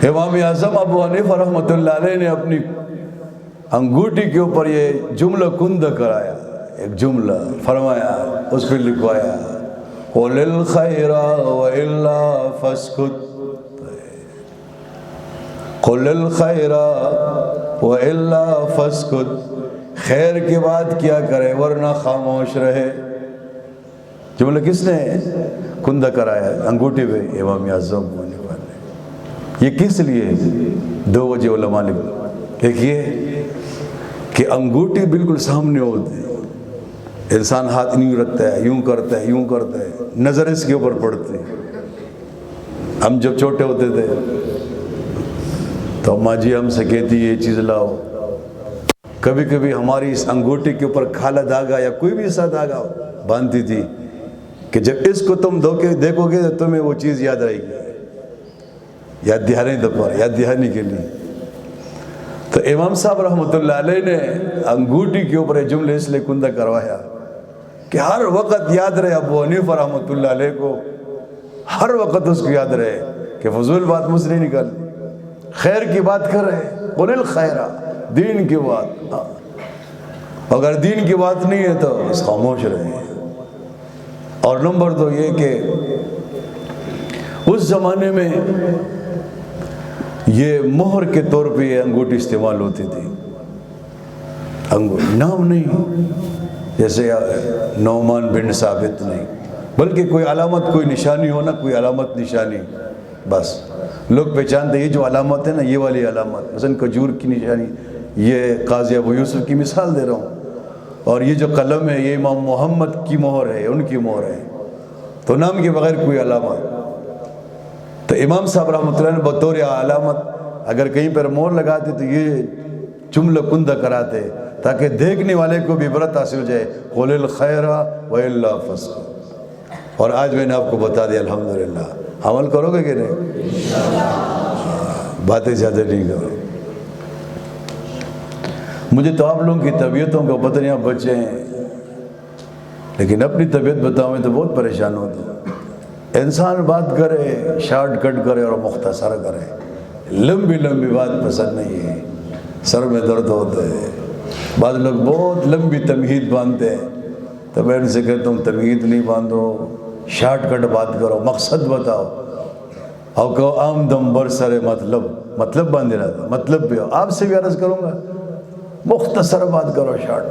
امام اعظم ابو حنیفہ رحمۃ اللہ علیہ نے اپنی انگوٹھی کے اوپر یہ جملہ کند کرایا، ایک جملہ فرمایا، اس پہ لکھوایا قُلِ الْخَيْرَ وَإِلَّا فَاسْكُتْ، قُلِ الْخَيْرَ وَإِلَّا فَاسْكُتْ، خیر کی بات کیا کرے ورنہ خاموش رہے۔ جملہ کس نے کندہ کرایا انگوٹھی پہ؟ امام اعظم نے۔ یہ کس لیے؟ دو وجہ علماء نے، ایک یہ کہ انگوٹھی بالکل سامنے ہوتی ہے، انسان ہاتھ یوں رکھتا ہے، یوں کرتا ہے، یوں کرتا ہے، نظر اس کے اوپر پڑتی ہے۔ ہم جب چھوٹے ہوتے تھے تو اماں جی ہم سے کہتی یہ چیز لاؤ، کبھی کبھی ہماری اس انگوٹھی کے اوپر کالا دھاگا یا کوئی بھی ایسا دھاگا باندھتی تھی کہ جب اس کو تم دیکھو گے تو تمہیں وہ چیز یاد رہے گی، یاد دہانی کے لیے۔ تو امام صاحب رحمۃ اللہ علیہ نے انگوٹھی کے اوپر یہ جملے اس لیے کندہ کروایا کہ ہر وقت یاد رہے ابو حنیفہ رحمۃ اللہ علیہ کو، ہر وقت اس کو یاد رہے کہ فضول بات مجھ سے نہیں نکل، خیر کی بات کر رہے، قُلِ الْخَيْرَ، دین کی بات، اگر دین کی بات نہیں ہے تو خاموش رہے۔ اور نمبر دو یہ کہ اس زمانے میں یہ مہر کے طور پہ یہ انگوٹھی استعمال ہوتی تھی، نام نہیں، جیسے نعمان بن ثابت نہیں، بلکہ کوئی علامت، کوئی نشانی ہونا، کوئی علامت نشانی، بس لوگ پہچانتے یہ جو علامت ہے نا، یہ والی علامت، مثلا کھجور کی نشانی، یہ قاضی ابو یوسف کی مثال دے رہا ہوں، اور یہ جو قلم ہے یہ امام محمد کی مہر ہے، ان کی مہر ہے، تو نام کے بغیر کوئی علامت۔ تو امام صاحب رحمۃ اللہ نے بطور علامت اگر کہیں پر مہر لگاتے تو یہ جملہ کندہ کراتے تاکہ دیکھنے والے کو بھی عبرت حاصل ہو جائے، قُلِ الْخَيْرَ وَإِلَّا فَاسْكُتْ۔ اور آج میں نے آپ کو بتا دیا الحمدللہ، عمل کرو گے کہ نہیں؟ باتیں زیادہ نہیں کرو۔ مجھے تو آپ لوگوں کی طبیعتوں کو پتہ نہیں، آپ بچے ہیں لیکن اپنی طبیعت بتاؤں تو بہت پریشان ہوتا ہوں۔ انسان بات کرے شارٹ کٹ کرے اور مختصر کرے، لمبی لمبی بات پسند نہیں ہے، سر میں درد ہوتا ہے۔ بعض لوگ بہت لمبی تمہید باندھتے ہیں، تو میں ان سے کہتا ہوں تمہید نہیں باندھو، شارٹ کٹ بات کرو، مقصد بتاؤ، اور کہو آمدم برسر مطلب باندھے رہتا، مطلب بھی ہو۔ آپ سے بھی عرض کروں گا مختصر بات کرو، شارٹ۔